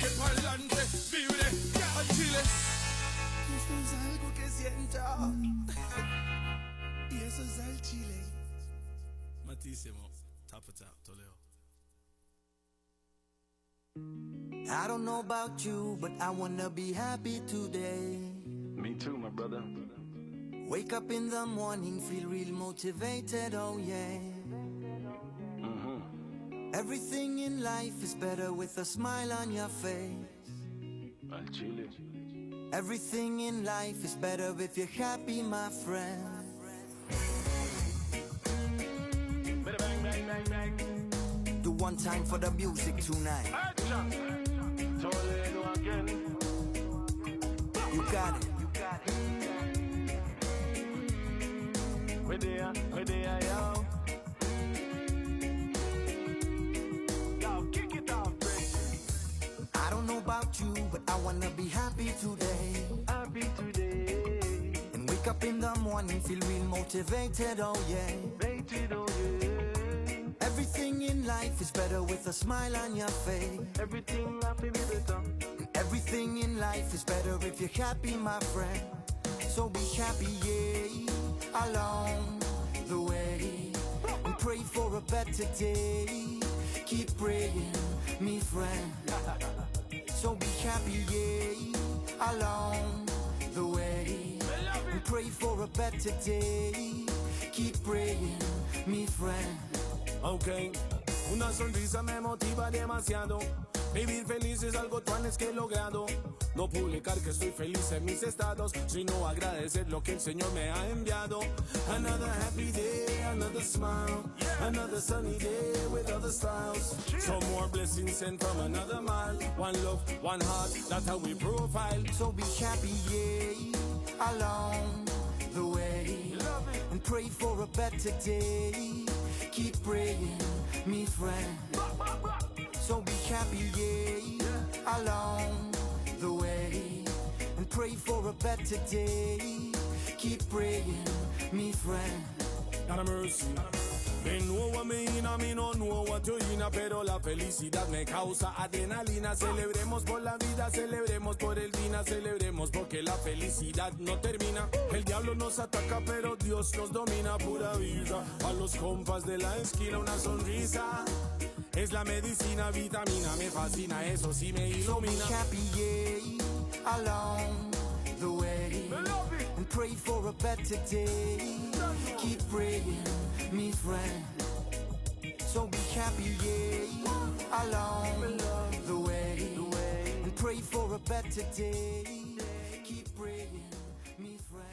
que pa'lante, vibre al chile. Esto es algo que siento. Y eso es al chile. Matísimo, top of top, Toledo. I don't know about you, but I wanna be happy today. Me too, my brother. Wake up in the morning, feel real motivated, oh yeah. Everything in life is better with a smile on your face. Al chile. Everything in life is better if you're happy, my friend. Bang, bang, bang, bang. Do one time for the music tonight. Toledo again. You got it. You got it. Where they are, yo. Yo, kick it off, Chris. I don't know about you, but I wanna be happy today. Happy today. And wake up in the morning, feel real motivated, oh yeah. Rated, oh yeah. Everything in life is better with a smile on your face. Everything happy be better. And everything in life is better if you're happy, my friend. So be happy, yeah, along the way. And pray for a better day. Keep praying, me friend. So be happy, yeah, along the way. And pray for a better day. Keep praying, me friend. Ok, una sonrisa me motiva demasiado. Vivir feliz es algo tan que he logrado. No publicar que estoy feliz en mis estados, sino agradecer lo que el Señor me ha enviado. Another happy day, another smile, another sunny day with other styles. Some more blessings sent from another mile. One love, one heart, that's how we profile. So be happy, yeah, along the way. And pray for a better day. Keep praying, me friend. So be happy, yeah, along the way. And pray for a better day. Keep praying, me friend. God of mercy. Me know what me in, me no know what you in, pero la felicidad me causa adrenalina. Celebremos por la vida, celebremos por el día, celebremos porque la felicidad no termina. El diablo nos ataca, pero Dios nos domina. Pura vida, a los compas de la esquina una sonrisa. Es la medicina, vitamina, me fascina, eso sí me So be ilumina. happy, yeah, along the way. And pray for a better day. Keep praying, me friend. So be happy, yeah, along the way. And pray for a better day. Keep praying, me friend.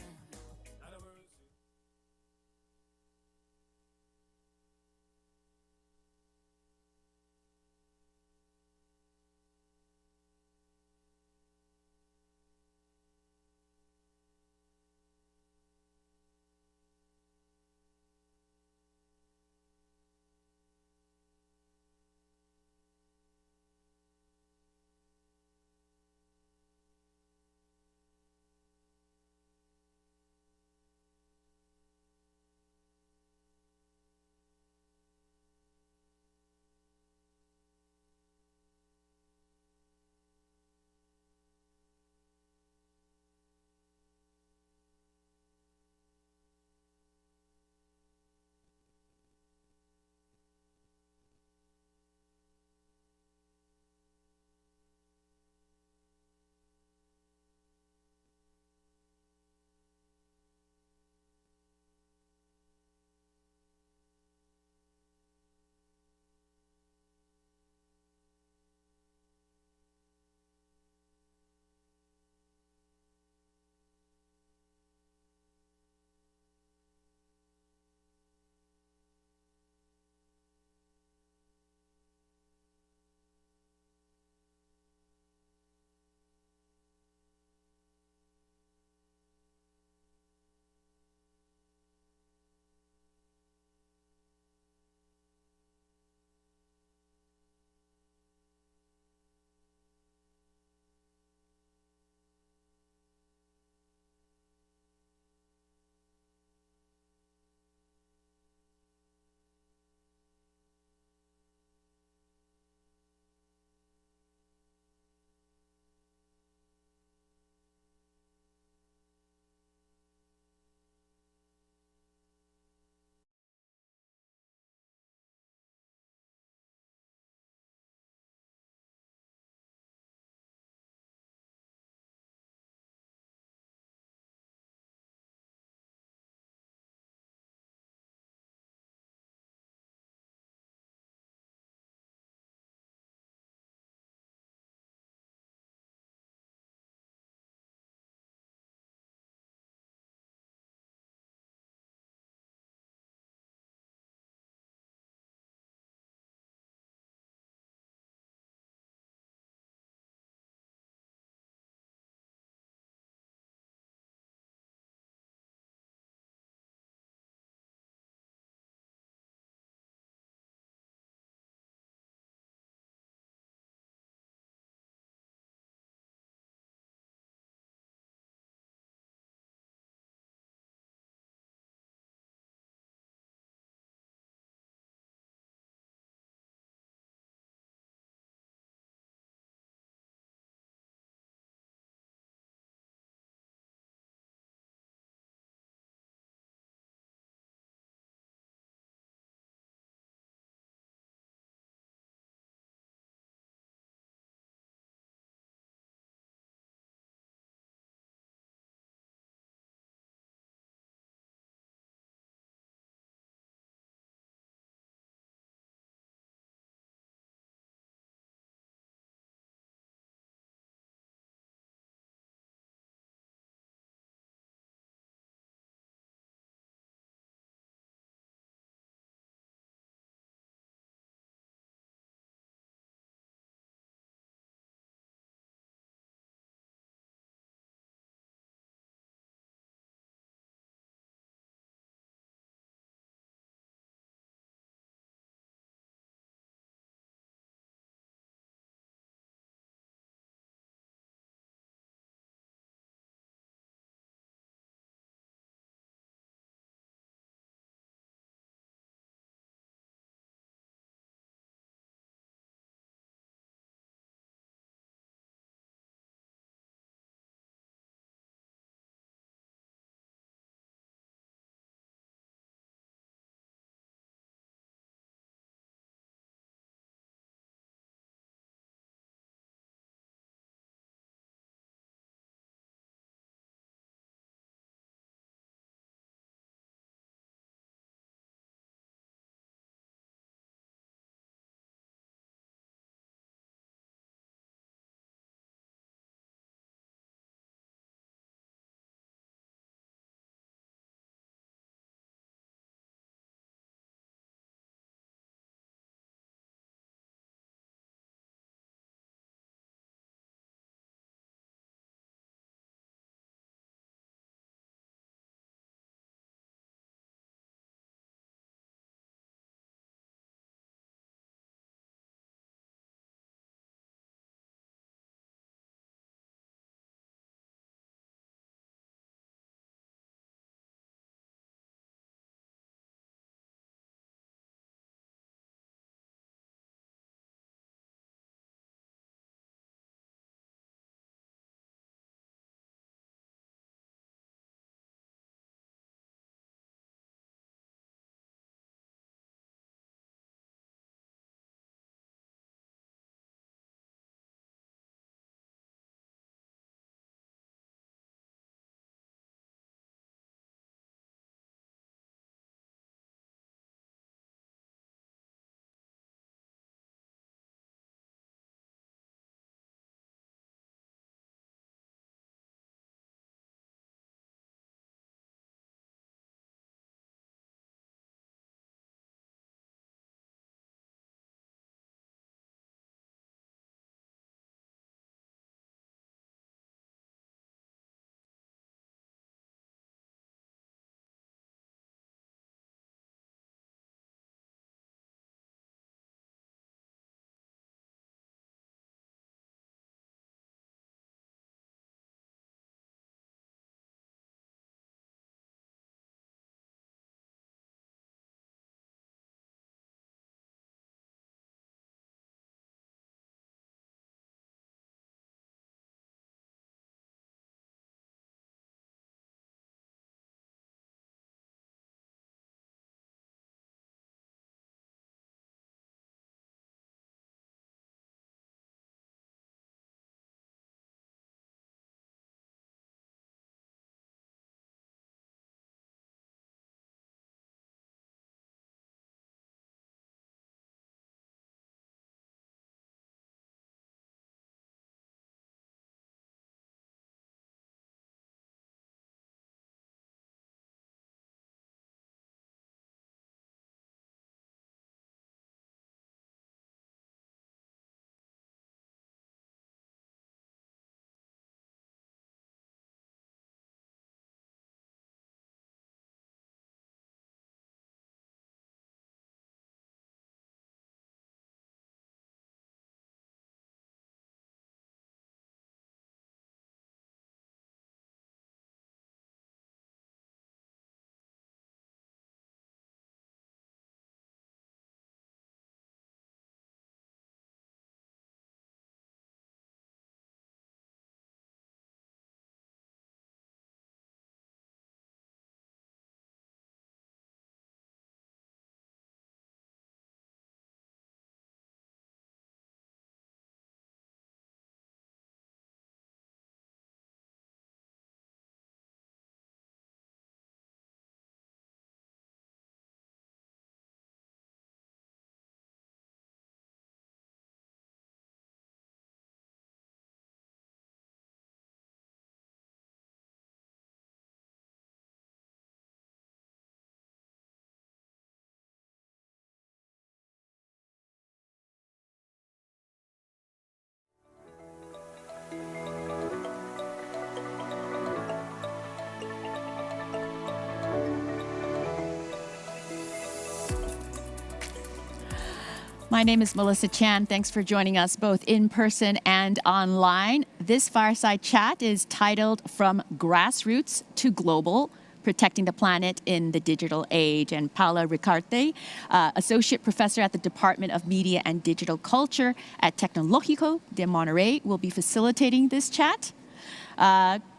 My name is Melissa Chan. Thanks for joining us both in person and online. This fireside chat is titled From Grassroots to Global, Protecting the Planet in the Digital Age. And Paola Ricaurte, Associate Professor at the Department of Media and Digital Culture at Tecnológico de Monterrey, will be facilitating this chat.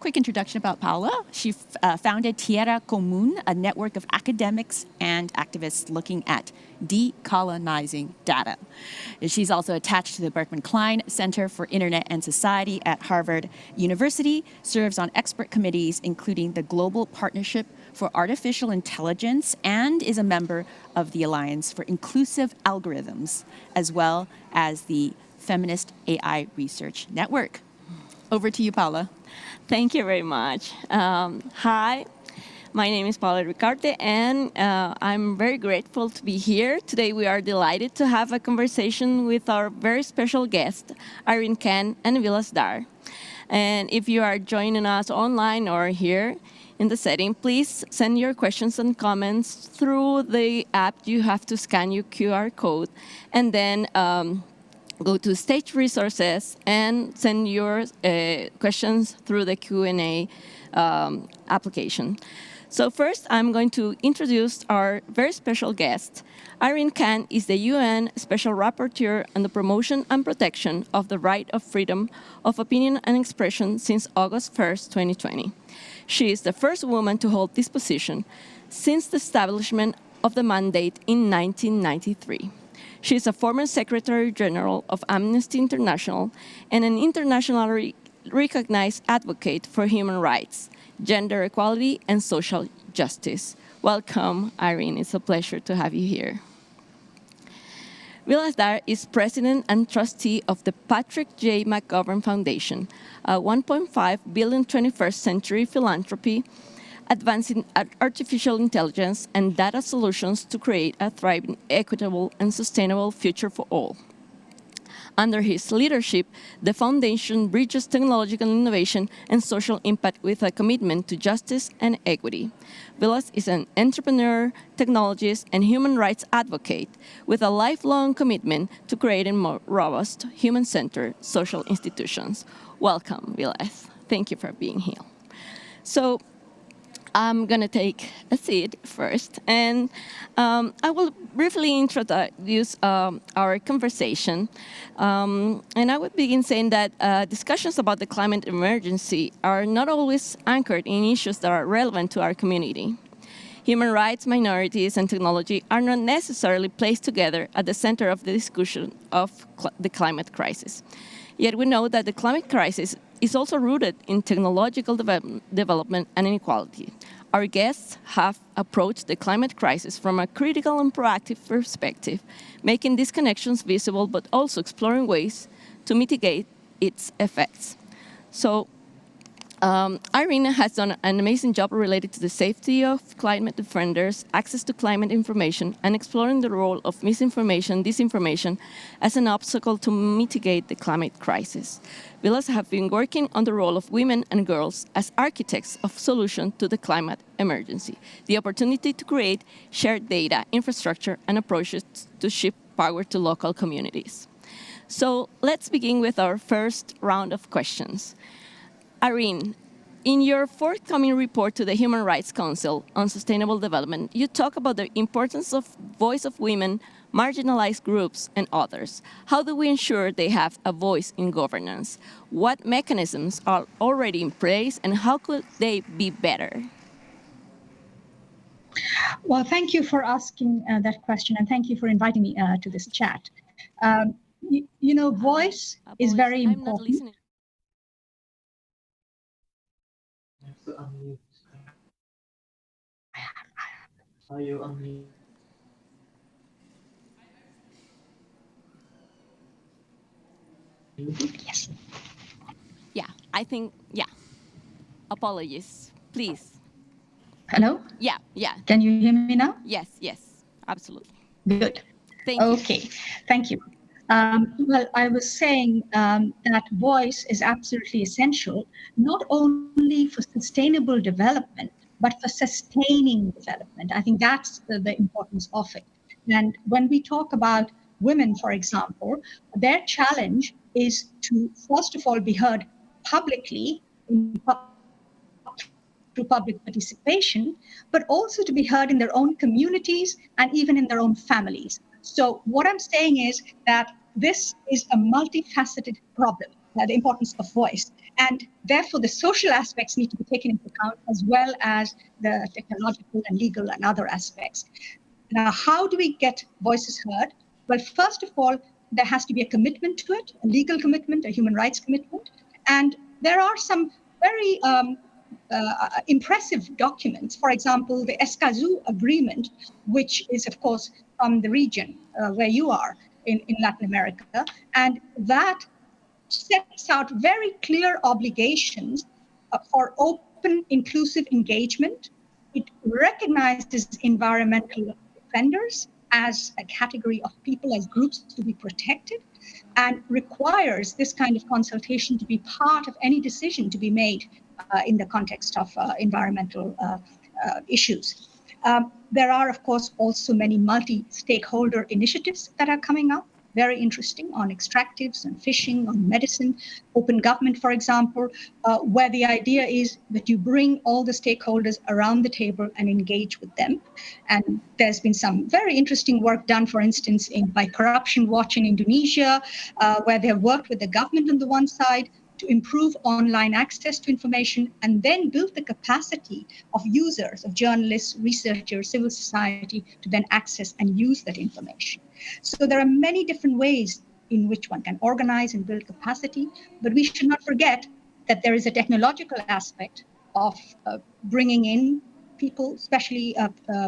Quick introduction about Paola. She founded Tierra Común, a network of academics and activists looking at decolonizing data. She's also attached to the Berkman Klein Center for Internet and Society at Harvard University, serves on expert committees, including the Global Partnership for Artificial Intelligence, and is a member of the Alliance for Inclusive Algorithms, as well as the Feminist AI Research Network. Over to you, Paola. Thank you very much. Hi, my name is Paola Ricaurte, and I'm very grateful to be here. Today we are delighted to have a conversation with our very special guest, Irene and Vilas Dhar. And if you are joining us online or here in the setting, please send your questions and comments through the app. You have to scan your QR code, and then go to Stage Resources and send your questions through the Q&A application. So first, I'm going to introduce our very special guest. Irene Khan is the UN Special Rapporteur on the promotion and protection of the right of freedom of opinion and expression since August 1st, 2020. She is the first woman to hold this position since the establishment of the mandate in 1993. She is a former Secretary General of Amnesty International and an internationally recognized advocate for human rights, gender equality, and social justice. Welcome, Irene. It's a pleasure to have you here. Vilas Dhar is president and trustee of the Patrick J. McGovern Foundation, a $1.5 billion 21st century philanthropy advancing artificial intelligence and data solutions to create a thriving, equitable, and sustainable future for all. Under his leadership, the foundation bridges technological innovation and social impact with a commitment to justice and equity. Vilas is an entrepreneur, technologist, and human rights advocate with a lifelong commitment to creating more robust, human-centered social institutions. Welcome, Vilas. Thank you for being here. So, I'm going to take a seat first, and I will briefly introduce our conversation. And I would begin saying that discussions about the climate emergency are not always anchored in issues that are relevant to our community. Human rights, minorities, and technology are not necessarily placed together at the center of the discussion of the climate crisis. Yet we know that the climate crisis is also rooted in technological development and inequality. Our guests have approached the climate crisis from a critical and proactive perspective, making these connections visible, but also exploring ways to mitigate its effects. So, Irene has done an amazing job related to the safety of climate defenders, access to climate information, and exploring the role of misinformation, disinformation as an obstacle to mitigate the climate crisis. Vilas have been working on the role of women and girls as architects of solutions to the climate emergency, the opportunity to create shared data, infrastructure, and approaches to shift power to local communities. So let's begin with our first round of questions. Irene, in your forthcoming report to the Human Rights Council on Sustainable Development, you talk about the importance of voice of women, marginalized groups, and others. How do we ensure they have a voice in governance? What mechanisms are already in place, and how could they be better? Well, thank you for asking that question, and thank you for inviting me to this chat. You know, voice is very important. I'm not listening. Unmute. Are you unmute? Yes. Yeah, I think, yeah. Apologies, please. Hello? Yeah. Can you hear me now? Yes, absolutely. Good. Thank you. Okay, thank you. Well, I was saying that voice is absolutely essential, not only for sustainable development, but for sustaining development. I think that's the importance of it. And when we talk about women, for example, their challenge is to, first of all, be heard publicly through public participation, but also to be heard in their own communities and even in their own families. So what I'm saying is that this is a multifaceted problem, the importance of voice. And therefore, the social aspects need to be taken into account as well as the technological and legal and other aspects. Now, how do we get voices heard? Well, first of all, there has to be a commitment to it, a legal commitment, a human rights commitment. And there are some very impressive documents. For example, the Escazú Agreement, which is, of course, from the region where you are in Latin America. And that sets out very clear obligations for open, inclusive engagement. It recognizes environmental offenders as a category of people, as groups to be protected, and requires this kind of consultation to be part of any decision to be made in the context of environmental issues. There are, of course, also many multi-stakeholder initiatives that are coming up, very interesting, on extractives, on fishing, on medicine, open government, for example, where the idea is that you bring all the stakeholders around the table and engage with them. And there's been some very interesting work done, for instance, by Corruption Watch in Indonesia, where they have worked with the government on the one side to improve online access to information and then build the capacity of users, of journalists, researchers, civil society to then access and use that information. So there are many different ways in which one can organize and build capacity, but we should not forget that there is a technological aspect of bringing in people, especially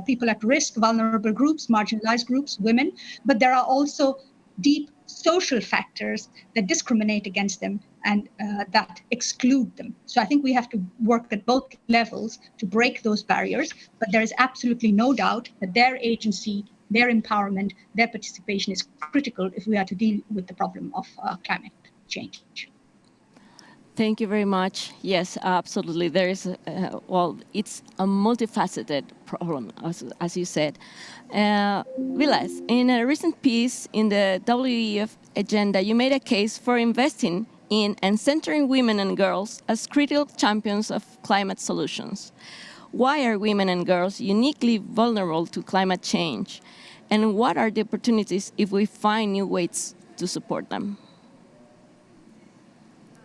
people at risk, vulnerable groups, marginalized groups, women, but there are also deep social factors that discriminate against them and that exclude them. So I think we have to work at both levels to break those barriers, but there is absolutely no doubt that their agency, their empowerment, their participation is critical if we are to deal with the problem of climate change. Thank you very much. Yes, absolutely. There is, well, it's a multifaceted problem, as you said. Vilas, in a recent piece in the WEF agenda, you made a case for investing in and centering women and girls as critical champions of climate solutions. Why are women and girls uniquely vulnerable to climate change? And what are the opportunities if we find new ways to support them?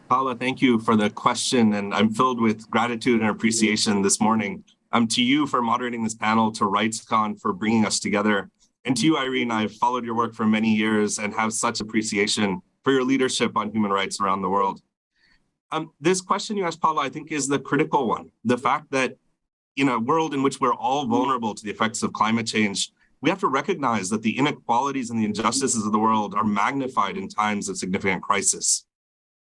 Paola, thank you for the question, and I'm filled with gratitude and appreciation this morning. To you for moderating this panel, to RightsCon for bringing us together, and to you, Irene, I've followed your work for many years and have such appreciation for your leadership on human rights around the world. This question you asked, Paola, I think is the critical one. The fact that in a world in which we're all vulnerable to the effects of climate change, we have to recognize that the inequalities and the injustices of the world are magnified in times of significant crisis.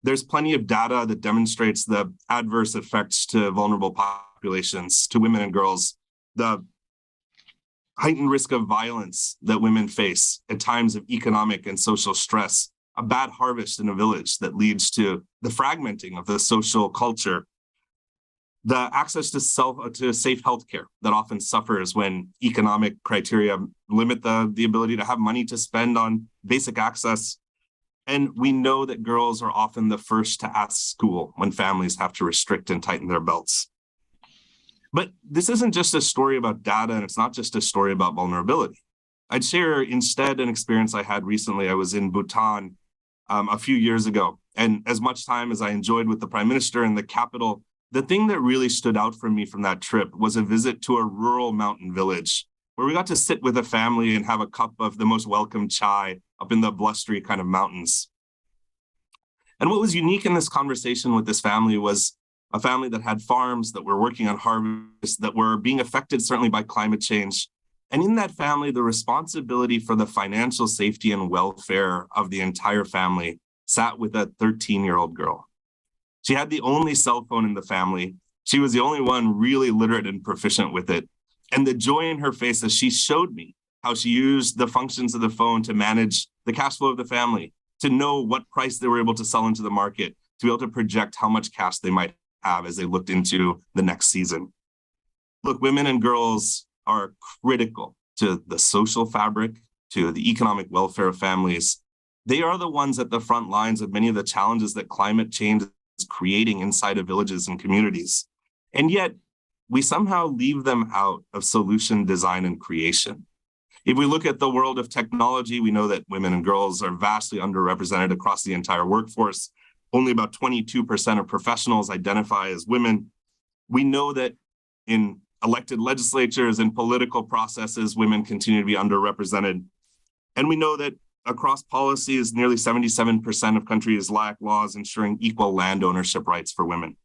There's plenty of data that demonstrates the adverse effects to vulnerable populations, to women and girls, the heightened risk of violence that women face at times of economic and social stress, a bad harvest in a village that leads to the fragmenting of the social culture, the access to safe healthcare that often suffers when economic criteria limit the ability to have money to spend on basic access. And we know that girls are often the first to ask school when families have to restrict and tighten their belts. But this isn't just a story about data, and it's not just a story about vulnerability. I'd share instead an experience I had recently. I was in Bhutan a few years ago, and as much time as I enjoyed with the Prime Minister in the capital, the thing that really stood out for me from that trip was a visit to a rural mountain village where we got to sit with a family and have a cup of the most welcome chai up in the blustery kind of mountains. And what was unique in this conversation with this family was a family that had farms, that were working on harvest, that were being affected certainly by climate change. And in that family, the responsibility for the financial safety and welfare of the entire family sat with a 13-year-old girl. She had the only cell phone in the family. She was the only one really literate and proficient with it. And the joy in her face as she showed me how she used the functions of the phone to manage the cash flow of the family, to know what price they were able to sell into the market, to be able to project how much cash they might have as they looked into the next season. Look, women and girls are critical to the social fabric, to the economic welfare of families. They are the ones at the front lines of many of the challenges that climate change is creating inside of villages and communities. And yet, we somehow leave them out of solution design and creation. If we look at the world of technology, we know that women and girls are vastly underrepresented across the entire workforce. Only about 22% of professionals identify as women. We know that in elected legislatures and political processes, women continue to be underrepresented. And we know that across policies, nearly 77% of countries lack laws ensuring equal land ownership rights for women.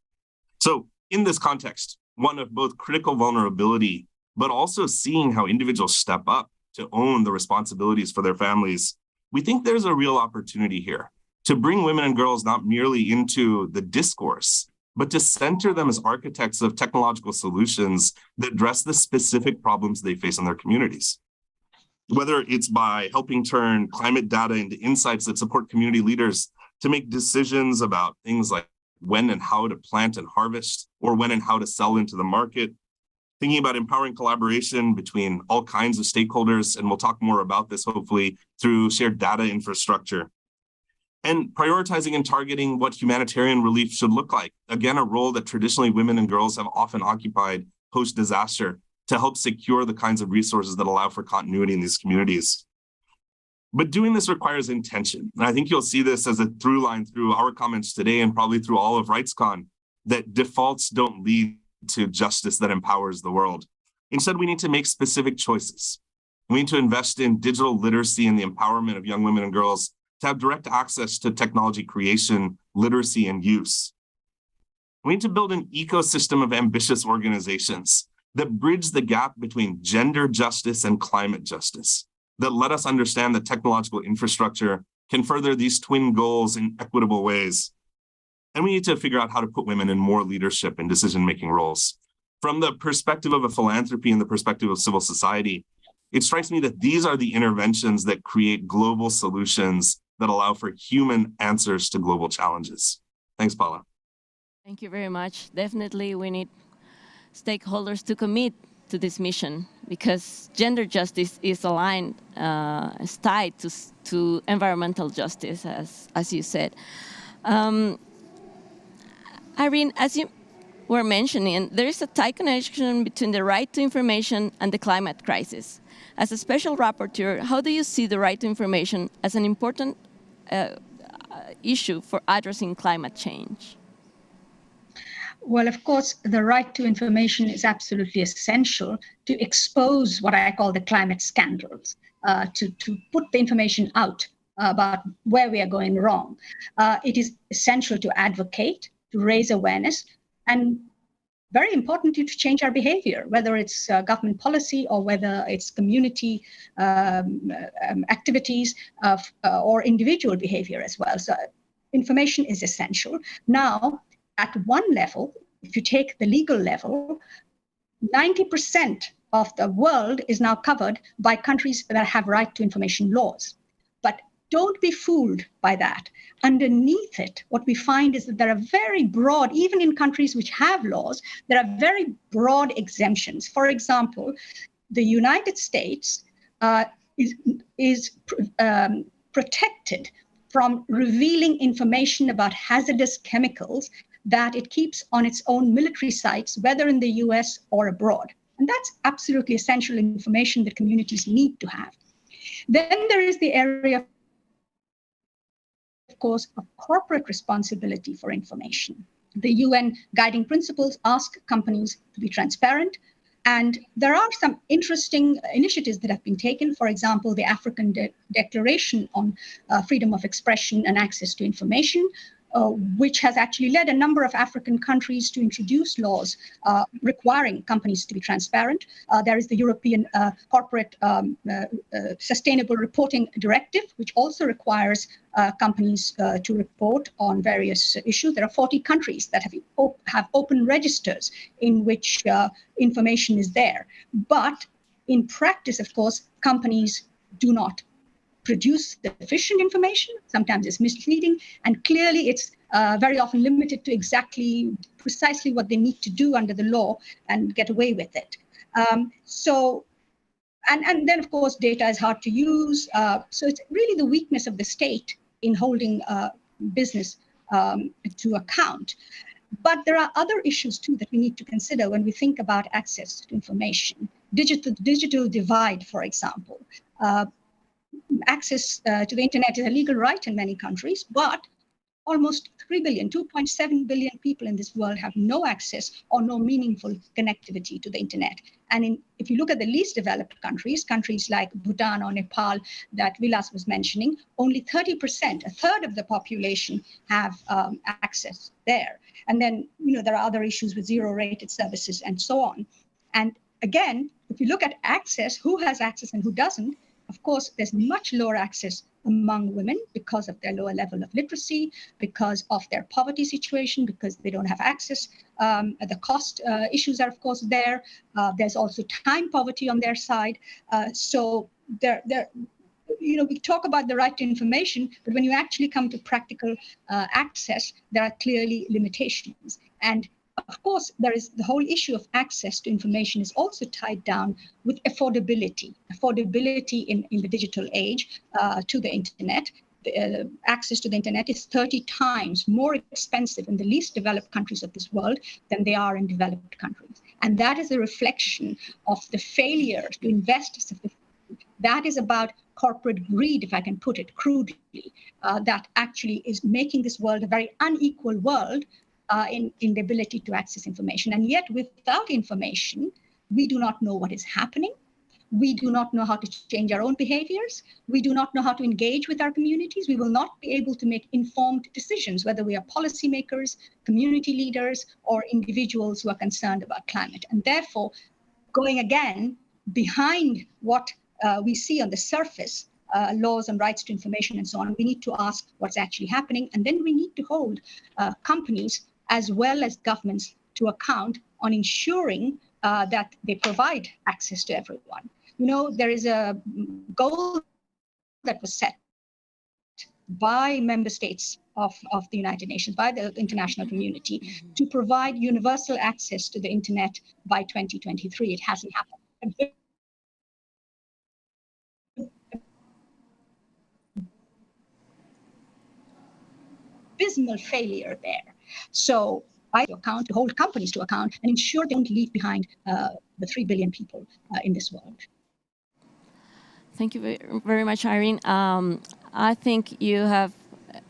So in this context, one of both critical vulnerability, but also seeing how individuals step up to own the responsibilities for their families, we think there's a real opportunity here to bring women and girls not merely into the discourse, but to center them as architects of technological solutions that address the specific problems they face in their communities. Whether it's by helping turn climate data into insights that support community leaders to make decisions about things like when and how to plant and harvest, or when and how to sell into the market, thinking about empowering collaboration between all kinds of stakeholders, and we'll talk more about this hopefully through shared data infrastructure, and prioritizing and targeting what humanitarian relief should look like. Again, a role that traditionally women and girls have often occupied post-disaster to help secure the kinds of resources that allow for continuity in these communities. But doing this requires intention. And I think you'll see this as a through line through our comments today and probably through all of RightsCon, that defaults don't lead to justice that empowers the world. Instead, we need to make specific choices. We need to invest in digital literacy and the empowerment of young women and girls to have direct access to technology creation, literacy, and use. We need to build an ecosystem of ambitious organizations that bridge the gap between gender justice and climate justice, that let us understand that technological infrastructure can further these twin goals in equitable ways. And we need to figure out how to put women in more leadership and decision-making roles. From the perspective of a philanthropy and the perspective of civil society, it strikes me that these are the interventions that create global solutions that allow for human answers to global challenges. Thanks, Paola. Thank you very much. Definitely, we need stakeholders to commit to this mission, because gender justice is aligned, is tied to environmental justice, as you said. Irene, as you were mentioning, there is a tight connection between the right to information and the climate crisis. As a special rapporteur, how do you see the right to information as an important issue for addressing climate change? Well, of course, the right to information is absolutely essential to expose what I call the climate scandals, to put the information out about where we are going wrong. It is essential to advocate, to raise awareness, and very importantly, to change our behavior, whether it's government policy or whether it's community activities or individual behavior as well. So information is essential. Now, at one level, if you take the legal level, 90% of the world is now covered by countries that have right to information laws. But don't be fooled by that. Underneath it, what we find is that there are very broad, even in countries which have laws, there are very broad exemptions. For example, the United States is protected from revealing information about hazardous chemicals that it keeps on its own military sites, whether in the US or abroad. And that's absolutely essential information that communities need to have. Then there is the area, of course, of corporate responsibility for information. The UN guiding principles ask companies to be transparent. And there are some interesting initiatives that have been taken. For example, the African Declaration on Freedom of Expression and Access to Information, which has actually led a number of African countries to introduce laws requiring companies to be transparent. There is the European Corporate Sustainable Reporting Directive, which also requires companies to report on various issues. There are 40 countries that have open registers in which information is there. But in practice, of course, companies do not produce sufficient information. Sometimes it's misleading, and clearly it's very often limited to precisely what they need to do under the law and get away with it. So And then, of course, data is hard to use. So it's really the weakness of the state in holding business to account. But there are other issues, too, that we need to consider when we think about access to information. Digital divide, for example. Access to the internet is a legal right in many countries, but almost 3 billion, 2.7 billion people in this world have no access or no meaningful connectivity to the internet. And if you look at the least developed countries, countries like Bhutan or Nepal that Vilas was mentioning, only 30%, a third of the population have access there. And then, there are other issues with zero-rated services and so on. And again, if you look at access, who has access and who doesn't, of course, there's much lower access among women because of their lower level of literacy, because of their poverty situation, because they don't have access. The cost issues are, of course, there. There's also time poverty on their side. So we talk about the right to information, but when you actually come to practical access, there are clearly limitations. And of course, there is the whole issue of access to information is also tied down with affordability in the digital age to the internet. Access to the internet is 30 times more expensive in the least developed countries of this world than they are in developed countries. And that is a reflection of the failure to invest sufficiently. That is about corporate greed, if I can put it crudely, that actually is making this world a very unequal world in the ability to access information. And yet, without information, we do not know what is happening. We do not know how to change our own behaviors. We do not know how to engage with our communities. We will not be able to make informed decisions, whether we are policymakers, community leaders, or individuals who are concerned about climate. And therefore, going again behind what we see on the surface, laws and rights to information and so on, we need to ask what's actually happening. And then we need to hold companies as well as governments to account on ensuring that they provide access to everyone. There is a goal that was set by member states of the United Nations, by the international community, to provide universal access to the internet by 2023. It hasn't happened. Abysmal failure there. So to hold companies to account and ensure they don't leave behind the 3 billion people in this world. Thank you very much, Irene. I think you have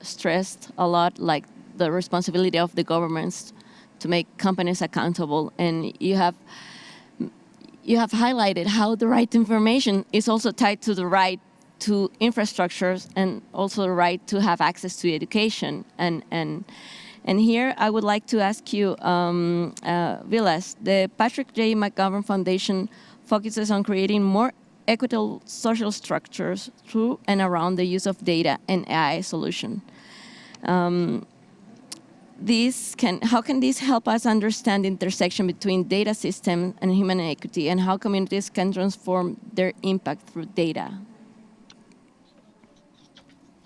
stressed a lot, like the responsibility of the governments to make companies accountable, and you have highlighted how the right to information is also tied to the right to infrastructures and also the right to have access to education. And here I would like to ask you, Vilas, the Patrick J. McGovern Foundation focuses on creating more equitable social structures through and around the use of data and AI solution. How can this help us understand the intersection between data systems and human equity, and how communities can transform their impact through data?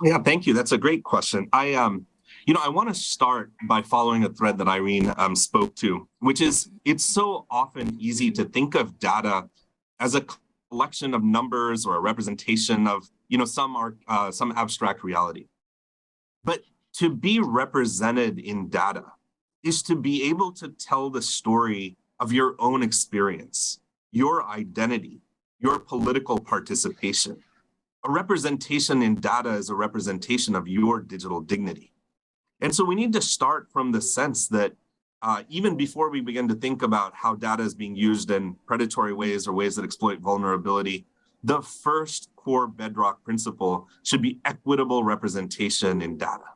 Yeah, thank you. That's a great question. I want to start by following a thread that Irene spoke to, which is it's so often easy to think of data as a collection of numbers or a representation of some abstract reality. But to be represented in data is to be able to tell the story of your own experience, your identity, your political participation. A representation in data is a representation of your digital dignity. And so we need to start from the sense that even before we begin to think about how data is being used in predatory ways or ways that exploit vulnerability, the first core bedrock principle should be equitable representation in data.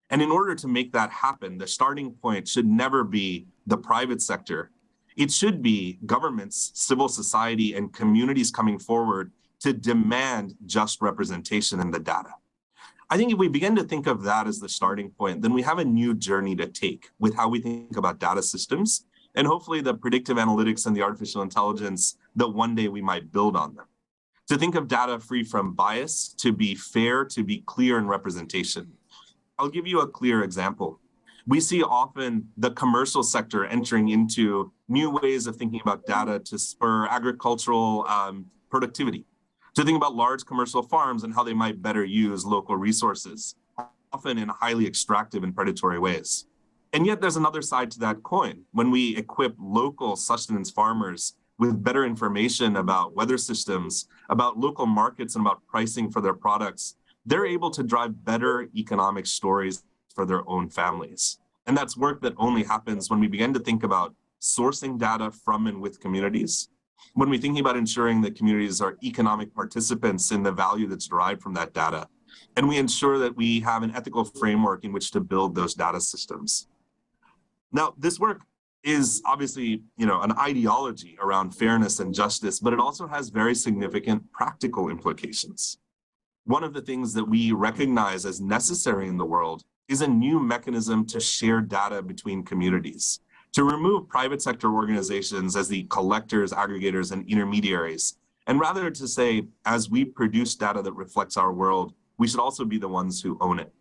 And in order to make that happen, the starting point should never be the private sector. It should be governments, civil society, and communities coming forward to demand just representation in the data. I think if we begin to think of that as the starting point, then we have a new journey to take with how we think about data systems and hopefully the predictive analytics and the artificial intelligence that one day we might build on them. To think of data free from bias, to be fair, to be clear in representation. I'll give you a clear example. We see often the commercial sector entering into new ways of thinking about data to spur agricultural productivity, to think about large commercial farms and how they might better use local resources, often in highly extractive and predatory ways. And yet there's another side to that coin. When we equip local sustenance farmers with better information about weather systems, about local markets, and about pricing for their products, they're able to drive better economic stories for their own families. And that's work that only happens when we begin to think about sourcing data from and with communities, when we're thinking about ensuring that communities are economic participants in the value that's derived from that data, and we ensure that we have an ethical framework in which to build those data systems. Now, this work is obviously, an ideology around fairness and justice, but it also has very significant practical implications. One of the things that we recognize as necessary in the world is a new mechanism to share data between communities, to remove private sector organizations as the collectors, aggregators, and intermediaries, and rather to say, as we produce data that reflects our world, we should also be the ones who own it.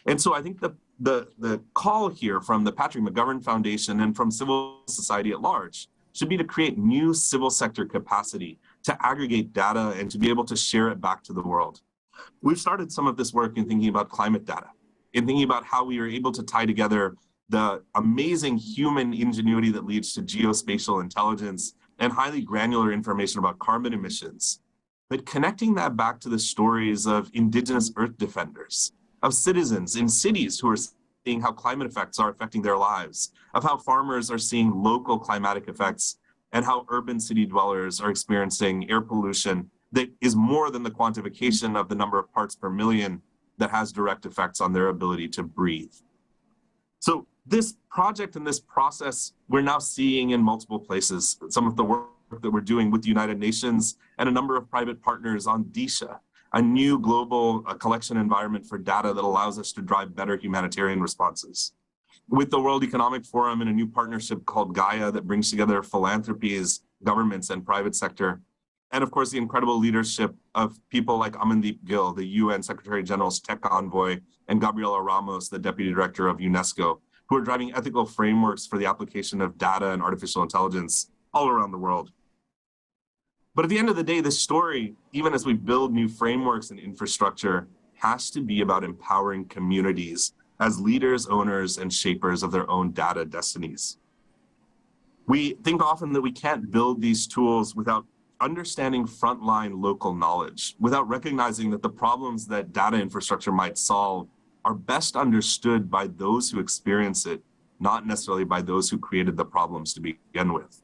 And so I think the call here from the Patrick McGovern Foundation and from civil society at large should be to create new civil sector capacity to aggregate data and to be able to share it back to the world. We've started some of this work in thinking about climate data, in thinking about how we are able to tie together the amazing human ingenuity that leads to geospatial intelligence and highly granular information about carbon emissions, but connecting that back to the stories of indigenous earth defenders, of citizens in cities who are seeing how climate effects are affecting their lives, of how farmers are seeing local climatic effects, and how urban city dwellers are experiencing air pollution that is more than the quantification of the number of parts per million that has direct effects on their ability to breathe. So this project and this process we're now seeing in multiple places. Some of the work that we're doing with the United Nations and a number of private partners on DISHA, a new global collection environment for data that allows us to drive better humanitarian responses. With the World Economic Forum and a new partnership called Gaia that brings together philanthropies, governments, and private sector. And of course, the incredible leadership of people like Amandeep Gill, the UN Secretary General's tech envoy, and Gabriela Ramos, the Deputy Director of UNESCO, who are driving ethical frameworks for the application of data and artificial intelligence all around the world. But at the end of the day, this story, even as we build new frameworks and infrastructure, has to be about empowering communities as leaders, owners, and shapers of their own data destinies. We think often that we can't build these tools without understanding frontline local knowledge, without recognizing that the problems that data infrastructure might solve are best understood by those who experience it, not necessarily by those who created the problems to begin with.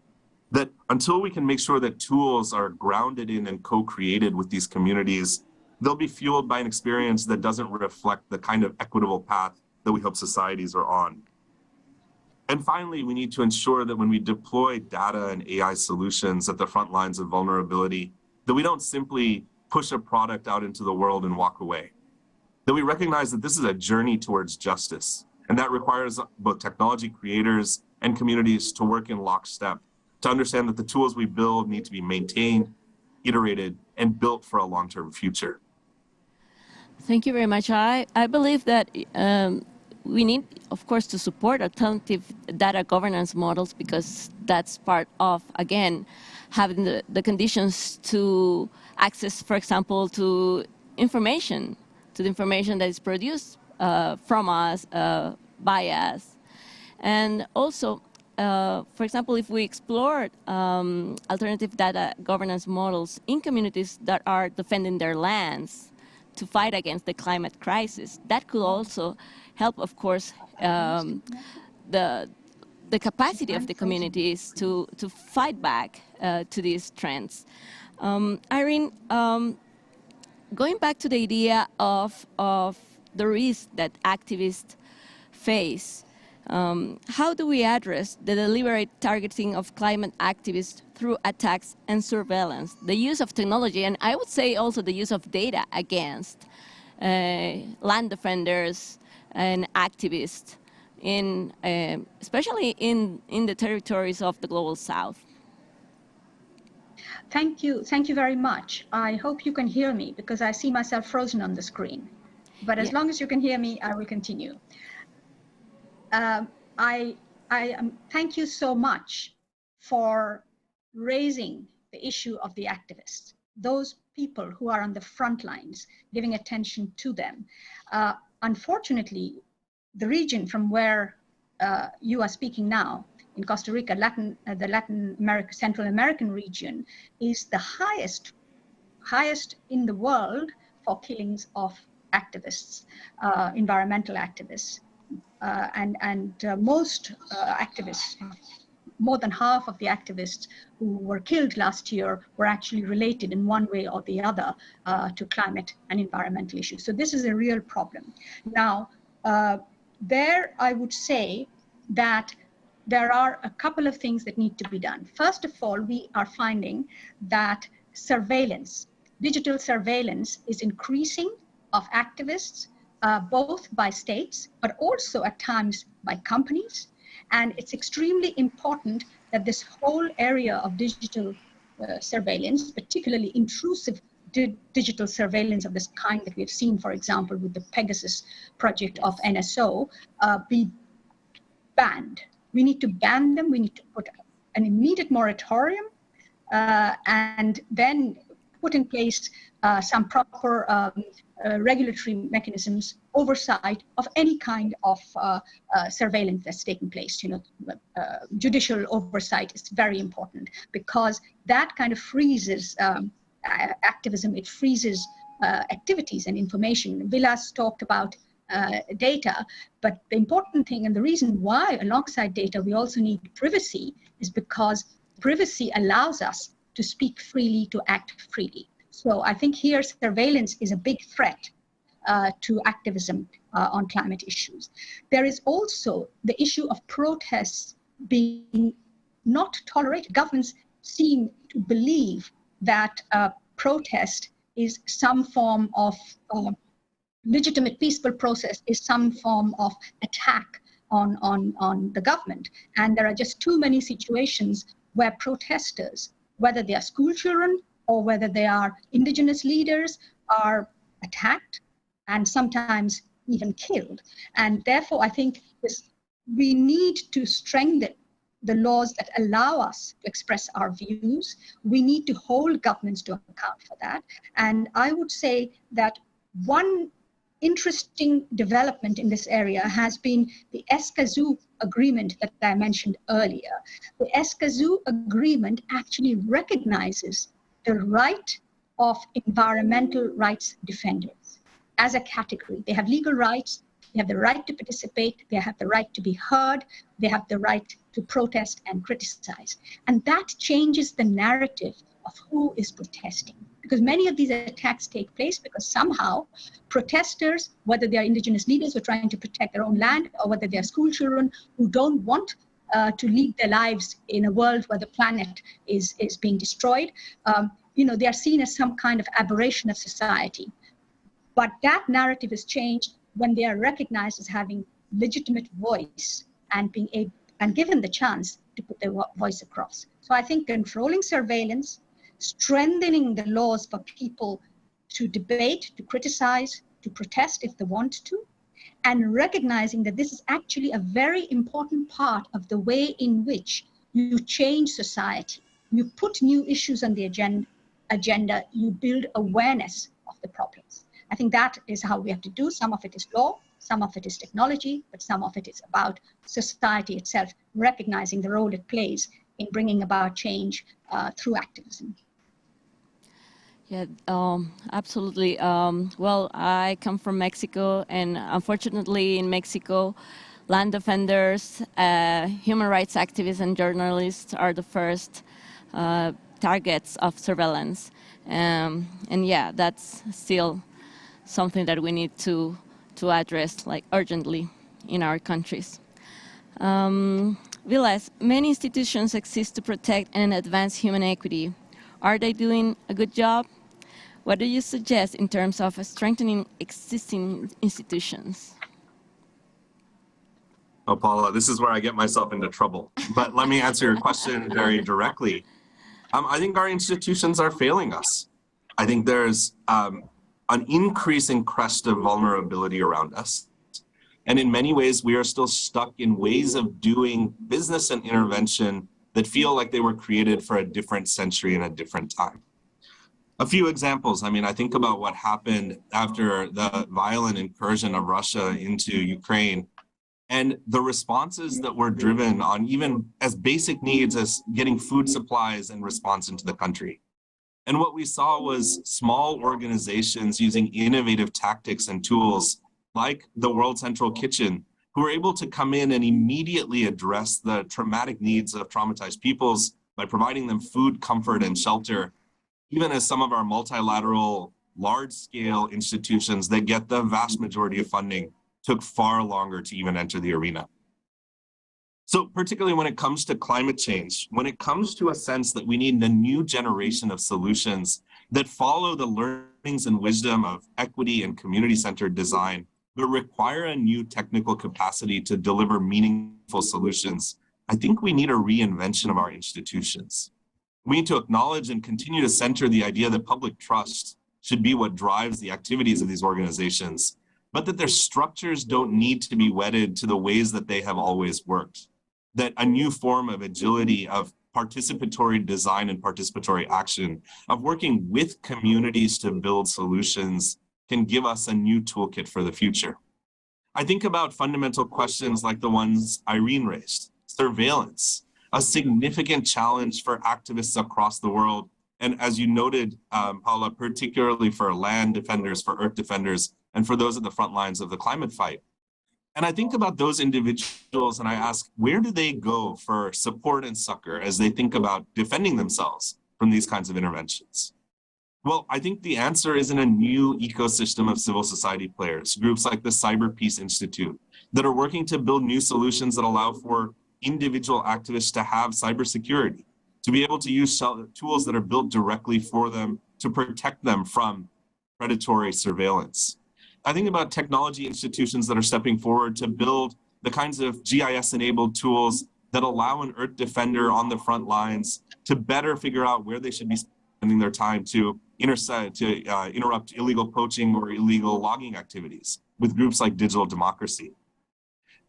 That until we can make sure that tools are grounded in and co-created with these communities, they'll be fueled by an experience that doesn't reflect the kind of equitable path that we hope societies are on. And finally, we need to ensure that when we deploy data and AI solutions at the front lines of vulnerability, that we don't simply push a product out into the world and walk away. That we recognize that this is a journey towards justice, and that requires both technology creators and communities to work in lockstep, to understand that the tools we build need to be maintained, iterated, and built for a long-term future. Thank you very much. I believe that we need, of course, to support alternative data governance models, because that's part of, again, having the conditions to access, for example, to information, to the information that is produced from us, by us. And also, for example, if we explore alternative data governance models in communities that are defending their lands to fight against the climate crisis, that could also help, of course, the capacity of the communities to fight back to these trends. Irene, going back to the idea of the risk that activists face, how do we address the deliberate targeting of climate activists through attacks and surveillance, the use of technology, and I would say also the use of data against land defenders and activists, especially in the territories of the Global South? Thank you very much. I hope you can hear me, because I see myself frozen on the screen. But as long as you can hear me, I will continue. Thank you so much for raising the issue of the activists. those people who are on the front lines, giving attention to them. Unfortunately, the region from where you are speaking now, in Costa Rica, the Latin America, Central American region, is the highest in the world for killings of activists, environmental activists, and most activists, more than half of the activists who were killed last year were actually related in one way or the other to climate and environmental issues. So this is a real problem. Now, there I would say that there are a couple of things that need to be done. First of all, we are finding that surveillance, digital surveillance, is increasing of activists, both by states, but also at times by companies. And it's extremely important that this whole area of digital surveillance, particularly intrusive digital surveillance of this kind that we've seen, for example, with the Pegasus project of NSO, be banned. We need to ban them. We need to put an immediate moratorium and then put in place some proper regulatory mechanisms, oversight of any kind of surveillance that's taking place. You know, judicial oversight is very important because that kind of freezes activism. It freezes activities and information. Vilas talked about data, but the important thing and the reason why alongside data we also need privacy is because privacy allows us to speak freely, to act freely. So I think here surveillance is a big threat to activism on climate issues. There is also the issue of protests being not tolerated. Governments seem to believe that protest is some form of legitimate peaceful process, is some form of attack on the government. And there are just too many situations where protesters, whether they are school children or whether they are indigenous leaders, are attacked and sometimes even killed. And therefore, I think we need to strengthen the laws that allow us to express our views. We need to hold governments to account for that. And I would say that one interesting development in this area has been the Escazú agreement that I mentioned earlier. The Escazú agreement actually recognizes the right of environmental rights defenders as a category. They have legal rights, they have the right to participate, they have the right to be heard, they have the right to protest and criticize. And that changes the narrative of who is protesting. Because many of these attacks take place because somehow protesters, whether they are indigenous leaders who are trying to protect their own land or whether they are school children who don't want to lead their lives in a world where the planet is being destroyed, they are seen as some kind of aberration of society. But that narrative is changed when they are recognized as having legitimate voice and being able and given the chance to put their voice across. So I think controlling surveillance, strengthening the laws for people to debate, to criticize, to protest if they want to, and recognizing that this is actually a very important part of the way in which you change society. You put new issues on the agenda, you build awareness of the problems. I think that is how we have to do. Some of it is law, some of it is technology, but some of it is about society itself, recognizing the role it plays in bringing about change through activism. Yeah, absolutely. Well, I come from Mexico, and unfortunately in Mexico, land defenders, human rights activists, and journalists are the first targets of surveillance. And yeah, that's still something that we need to address urgently in our countries. Vilas, many institutions exist to protect and advance human equity. Are they doing a good job? What do you suggest in terms of strengthening existing institutions? Oh, Paola, this is where I get myself into trouble. But let me answer your question very directly. I think our institutions are failing us. I think there's an increasing crest of vulnerability around us. And in many ways, we are still stuck in ways of doing business and intervention that feel like they were created for a different century and a different time. A few examples. I mean, I think about what happened after the violent incursion of Russia into Ukraine and the responses that were driven on even as basic needs as getting food supplies and response into the country. And what we saw was small organizations using innovative tactics and tools like the World Central Kitchen, who were able to come in and immediately address the traumatic needs of traumatized peoples by providing them food, comfort, and shelter, even as some of our multilateral, large-scale institutions that get the vast majority of funding took far longer to even enter the arena. So particularly when it comes to climate change, when it comes to a sense that we need a new generation of solutions that follow the learnings and wisdom of equity and community-centered design, but require a new technical capacity to deliver meaningful solutions, I think we need a reinvention of our institutions. We need to acknowledge and continue to center the idea that public trust should be what drives the activities of these organizations, but that their structures don't need to be wedded to the ways that they have always worked. That a new form of agility, of participatory design and participatory action, of working with communities to build solutions can give us a new toolkit for the future. I think about fundamental questions like the ones Irene raised. Surveillance, a significant challenge for activists across the world. And as you noted, Paola, particularly for land defenders, for earth defenders, and for those at the front lines of the climate fight. And I think about those individuals and I ask, where do they go for support and succor as they think about defending themselves from these kinds of interventions? Well, I think the answer is in a new ecosystem of civil society players, groups like the Cyber Peace Institute, that are working to build new solutions that allow for individual activists to have cybersecurity, to be able to use tools that are built directly for them to protect them from predatory surveillance. I think about technology institutions that are stepping forward to build the kinds of GIS-enabled tools that allow an earth defender on the front lines to better figure out where they should be spending their time to interrupt illegal poaching or illegal logging activities with groups like Digital Democracy.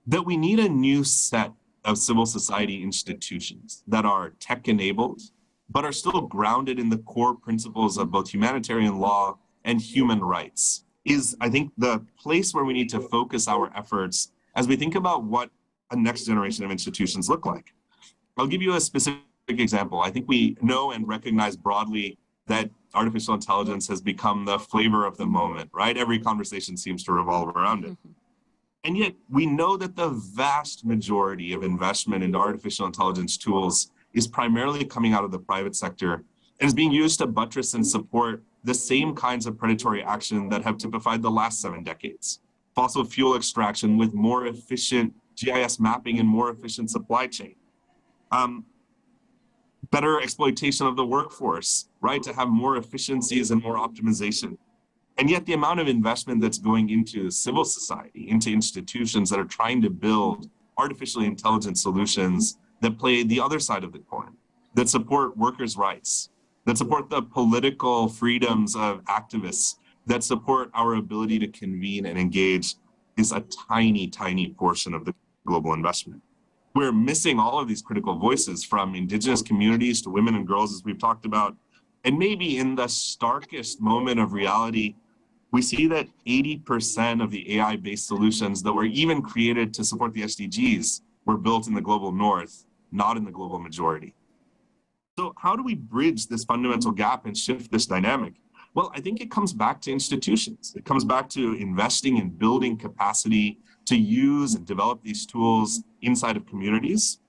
That we need a new set of civil society institutions that are tech-enabled, but are still grounded in the core principles of both humanitarian law and human rights, is, I think, the place where we need to focus our efforts as we think about what a next generation of institutions look like. I'll give you a specific example. I think we know and recognize broadly that artificial intelligence has become the flavor of the moment, right? Every conversation seems to revolve around it. And yet we know that the vast majority of investment into artificial intelligence tools is primarily coming out of the private sector and is being used to buttress and support the same kinds of predatory action that have typified the last 7 decades. Fossil fuel extraction with more efficient GIS mapping and more efficient supply chain. Better exploitation of the workforce, right? To have more efficiencies and more optimization. And yet the amount of investment that's going into civil society, into institutions that are trying to build artificially intelligent solutions that play the other side of the coin, that support workers' rights, that support the political freedoms of activists, that support our ability to convene and engage, is a tiny, tiny portion of the global investment. We're missing all of these critical voices, from indigenous communities to women and girls, as we've talked about. And maybe in the starkest moment of reality, we see that 80% of the AI-based solutions that were even created to support the SDGs were built in the global north, not in the global majority. So how do we bridge this fundamental gap and shift this dynamic? Well, I think it comes back to institutions. It comes back to investing in building capacity to use and develop these tools inside of communities.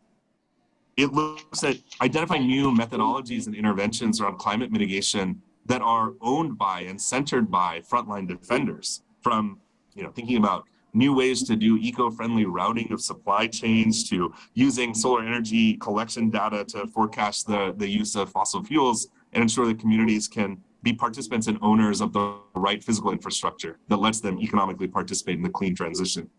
It looks at identifying new methodologies and interventions around climate mitigation that are owned by and centered by frontline defenders, from thinking about new ways to do eco-friendly routing of supply chains, to using solar energy collection data to forecast the use of fossil fuels and ensure that communities can be participants and owners of the right physical infrastructure that lets them economically participate in the clean transition.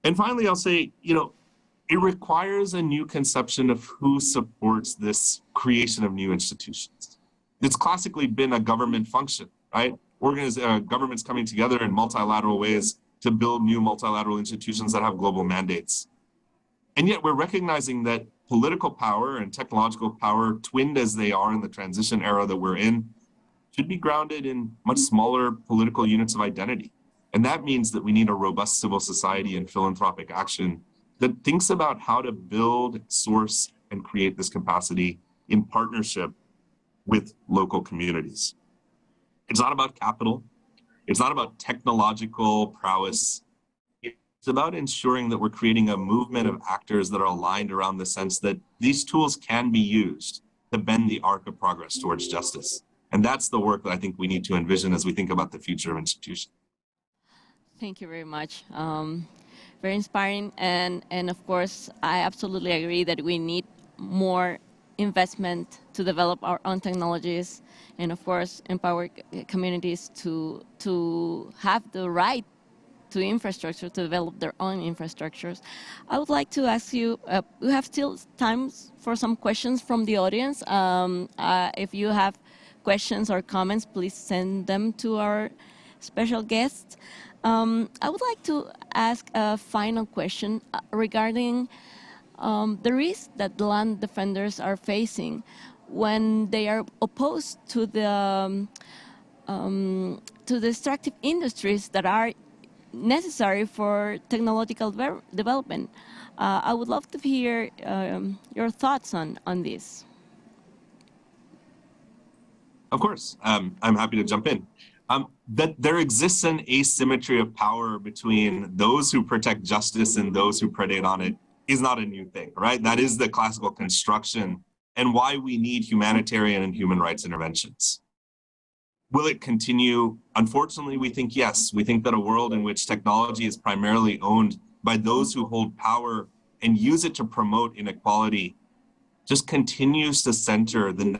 And finally, I'll say, it requires a new conception of who supports this creation of new institutions. It's classically been a government function, right? Governments coming together in multilateral ways to build new multilateral institutions that have global mandates. And yet we're recognizing that political power and technological power, twinned as they are in the transition era that we're in, should be grounded in much smaller political units of identity. And that means that we need a robust civil society and philanthropic action that thinks about how to build, source, and create this capacity in partnership with local communities. It's not about capital. It's not about technological prowess. It's about ensuring that we're creating a movement of actors that are aligned around the sense that these tools can be used to bend the arc of progress towards justice. And that's the work that I think we need to envision as we think about the future of institutions. Thank you very much. Very inspiring. And of course, I absolutely agree that we need more investment to develop our own technologies and, of course, empower communities to have the right to infrastructure, to develop their own infrastructures. I would like to ask you, we have still time for some questions from the audience. If you have questions or comments, please send them to our special guests. I would like to ask a final question regarding the risk that the land defenders are facing when they are opposed to the extractive industries that are necessary for technological development. I would love to hear your thoughts on this. Of course, I'm happy to jump in. That there exists an asymmetry of power between those who protect justice and those who predate on it is not a new thing, right? That is the classical construction and why we need humanitarian and human rights interventions. Will it continue? Unfortunately, we think yes. We think that a world in which technology is primarily owned by those who hold power and use it to promote inequality just continues to center the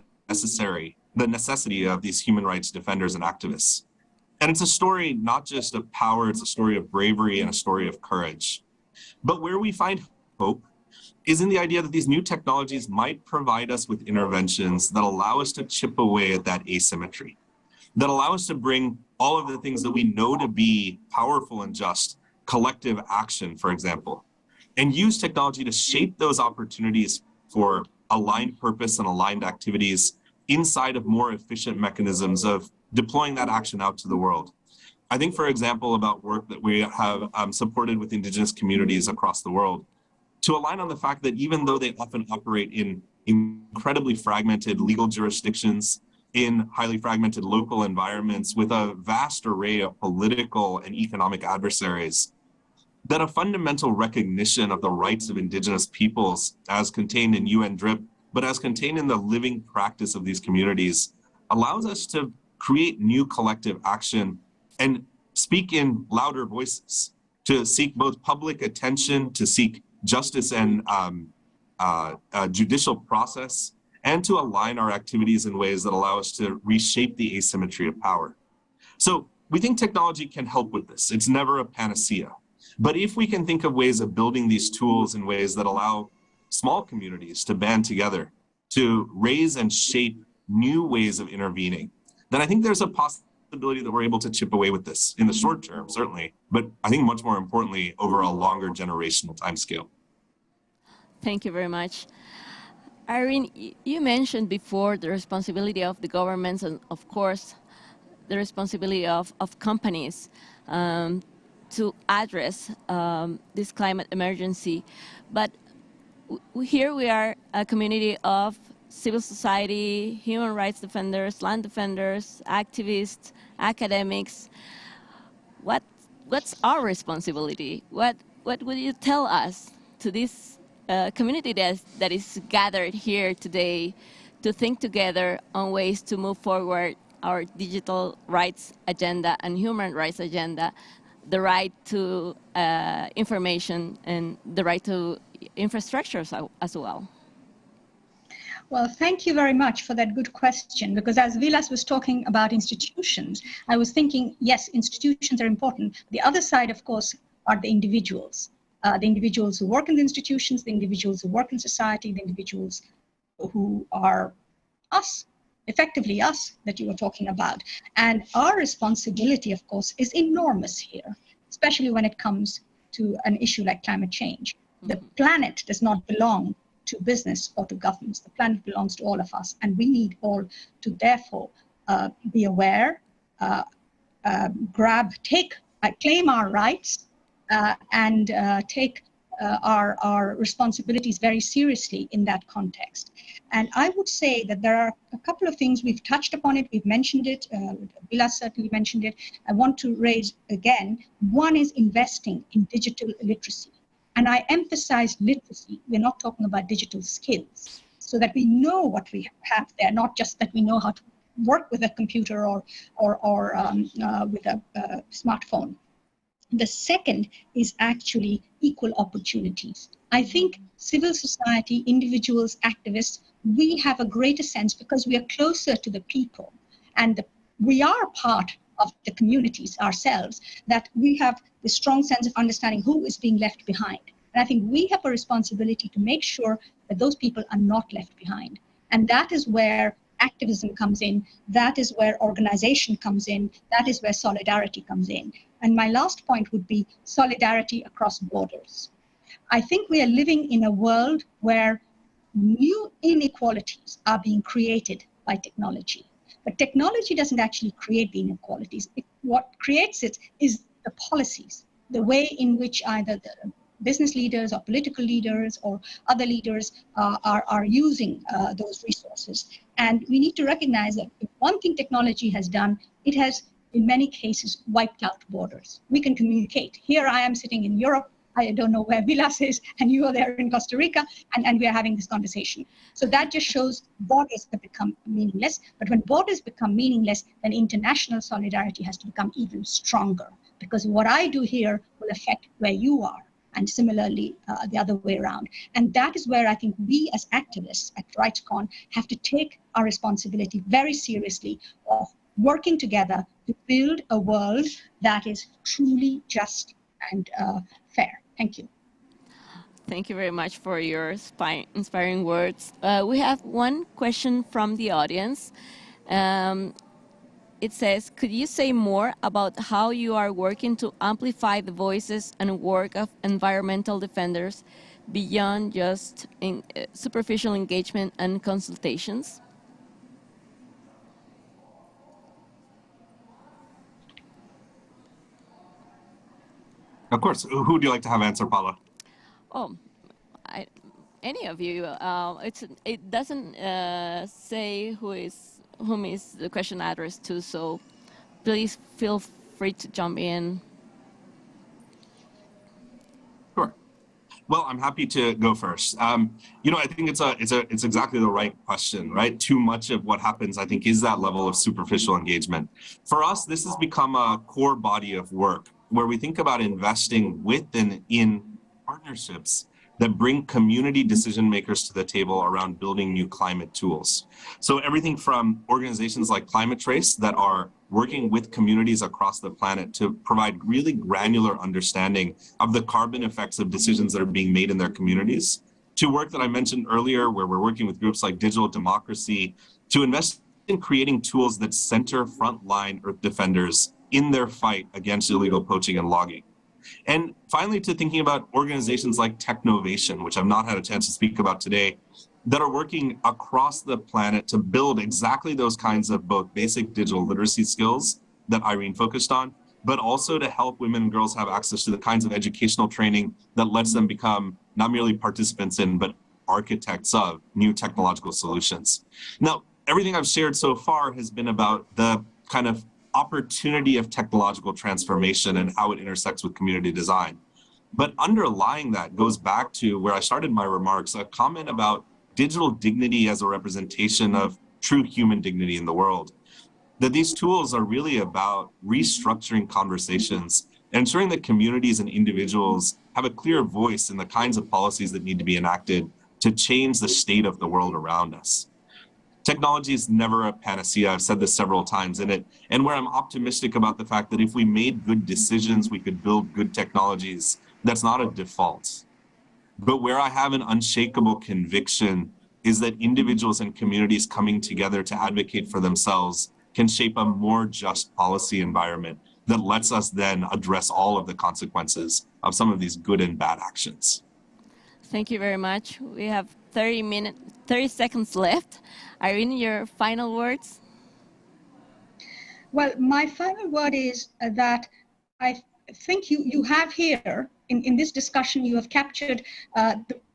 necessity of these human rights defenders and activists. And it's a story not just of power, it's a story of bravery and a story of courage. But where we find hope is in the idea that these new technologies might provide us with interventions that allow us to chip away at that asymmetry, that allow us to bring all of the things that we know to be powerful and just, collective action, for example, and use technology to shape those opportunities for aligned purpose and aligned activities inside of more efficient mechanisms of deploying that action out to the world. I think, for example, about work that we have supported with Indigenous communities across the world, to align on the fact that even though they often operate in incredibly fragmented legal jurisdictions, in highly fragmented local environments with a vast array of political and economic adversaries, that a fundamental recognition of the rights of Indigenous peoples as contained in UN DRIP, but as contained in the living practice of these communities, allows us to create new collective action and speak in louder voices, to seek both public attention, to seek justice and judicial process, and to align our activities in ways that allow us to reshape the asymmetry of power. So we think technology can help with this. It's never a panacea. But if we can think of ways of building these tools in ways that allow small communities to band together, to raise and shape new ways of intervening, then I think there's a possibility that we're able to chip away with this in the short term, certainly, but I think much more importantly, over a longer generational timescale. Thank you very much. Irene, you mentioned before the responsibility of the governments and, of course, the responsibility of companies to address this climate emergency. But here we are a community of civil society, human rights defenders, land defenders, activists, academics. What's our responsibility? What would you tell us to this community that is gathered here today to think together on ways to move forward our digital rights agenda and human rights agenda, the right to information and the right to infrastructures as well? Well, thank you very much for that good question, because as Vilas was talking about institutions, I was thinking, yes, institutions are important. The other side, of course, are the individuals who work in the institutions, the individuals who work in society, the individuals who are us, effectively us that you were talking about. And our responsibility, of course, is enormous here, especially when it comes to an issue like climate change. The planet does not belong to business or to governments. The planet belongs to all of us, and we need all to therefore be aware, claim our rights, and take our responsibilities very seriously in that context. And I would say that there are a couple of things. We've touched upon it, we've mentioned it, Vilas certainly mentioned it. I want to raise again, one is investing in digital literacy. And I emphasize literacy. We're not talking about digital skills, so that we know what we have there, not just that we know how to work with a computer or with a smartphone. The second is actually equal opportunities. I think civil society, individuals, activists, we have a greater sense because we are closer to the people, and we are part of the communities ourselves, that we have the strong sense of understanding who is being left behind. And I think we have a responsibility to make sure that those people are not left behind. And that is where activism comes in, that is where organization comes in, that is where solidarity comes in. And my last point would be solidarity across borders. I think we are living in a world where new inequalities are being created by technology. But technology doesn't actually create the inequalities. What creates it is the policies, the way in which either the business leaders or political leaders or other leaders are using those resources. And we need to recognize that if one thing technology has done, it has in many cases wiped out borders. We can communicate. Here I am sitting in Europe. I don't know where Vilas is, and you are there in Costa Rica, and we are having this conversation. So that just shows borders have become meaningless. But when borders become meaningless, then international solidarity has to become even stronger, because what I do here will affect where you are, and similarly the other way around. And that is where I think we as activists at RightsCon have to take our responsibility very seriously of working together to build a world that is truly just and fair. Thank you. Thank you very much for your inspiring words. We have one question from the audience. It says, could you say more about how you are working to amplify the voices and work of environmental defenders beyond just superficial engagement and consultations? Of course. Who would you like to have answer, Paola? Oh, any of you. It doesn't say whom is the question addressed to, so please feel free to jump in. Sure. Well, I'm happy to go first. You know, I think it's exactly the right question, right? Too much of what happens, I think, is that level of superficial engagement. For us, this has become a core body of work where we think about investing with and in partnerships that bring community decision makers to the table around building new climate tools. So everything from organizations like Climate Trace that are working with communities across the planet to provide really granular understanding of the carbon effects of decisions that are being made in their communities, to work that I mentioned earlier where we're working with groups like Digital Democracy to invest in creating tools that center frontline earth defenders in their fight against illegal poaching and logging. And finally, to thinking about organizations like Technovation, which I've not had a chance to speak about today, that are working across the planet to build exactly those kinds of both basic digital literacy skills that Irene focused on, but also to help women and girls have access to the kinds of educational training that lets them become not merely participants in, but architects of new technological solutions. Now, everything I've shared so far has been about the kind of opportunity of technological transformation and how it intersects with community design. But underlying that goes back to where I started my remarks, a comment about digital dignity as a representation of true human dignity in the world. That these tools are really about restructuring conversations and ensuring that communities and individuals have a clear voice in the kinds of policies that need to be enacted to change the state of the world around us. Technology is never a panacea. I've said this several times in it. And where I'm optimistic about the fact that if we made good decisions, we could build good technologies, that's not a default. But where I have an unshakable conviction is that individuals and communities coming together to advocate for themselves can shape a more just policy environment that lets us then address all of the consequences of some of these good and bad actions. Thank you very much. We have 30 seconds left. Irene, your final words? Well, my final word is that I think you have here, in this discussion, you have captured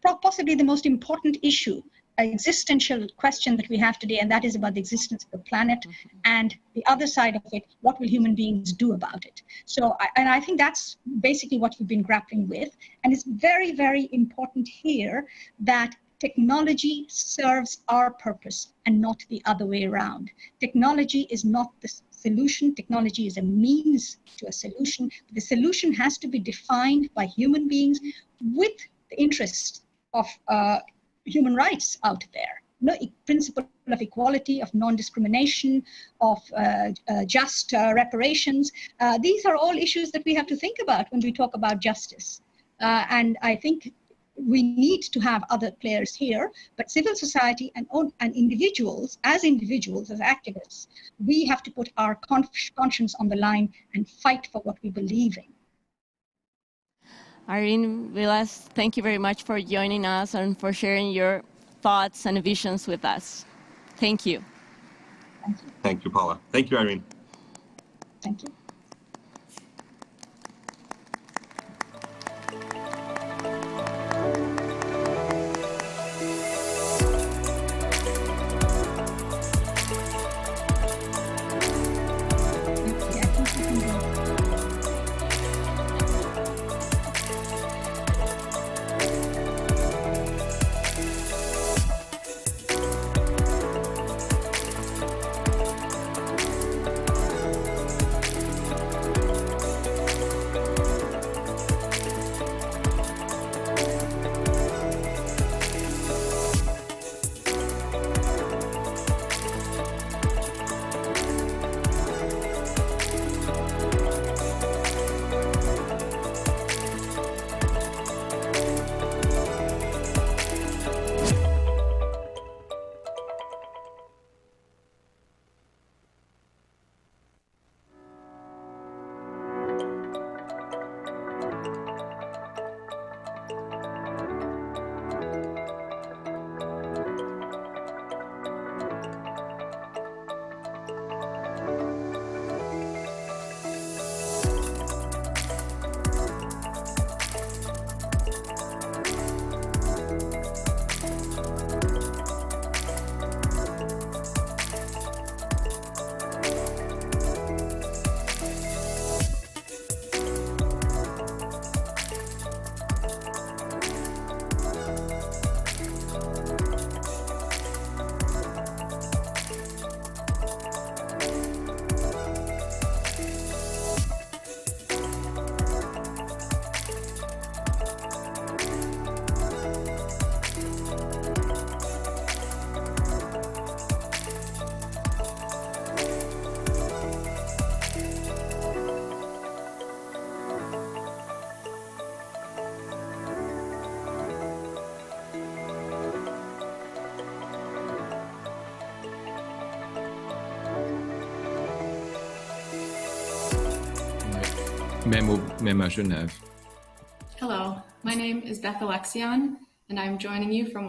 possibly the most important issue, existential question that we have today, and that is about the existence of the planet, and the other side of it, what will human beings do about it? So, I think that's basically what we've been grappling with, and it's very, very important here that technology serves our purpose and not the other way around. Technology is not the solution. Technology is a means to a solution. The solution has to be defined by human beings with the interests of human rights out there. No principle of equality, of non-discrimination, of just reparations. These are all issues that we have to think about when we talk about justice. And I think we need to have other players here, but civil society and individuals, as activists, we have to put our conscience on the line and fight for what we believe in. Irene, Vilas, thank you very much for joining us and for sharing your thoughts and visions with us. Thank you. Thank you. Thank you, Paula. Thank you, Irene. Thank you. Memo shouldn't have. Hello, my name is Beth Alexion, and I'm joining you from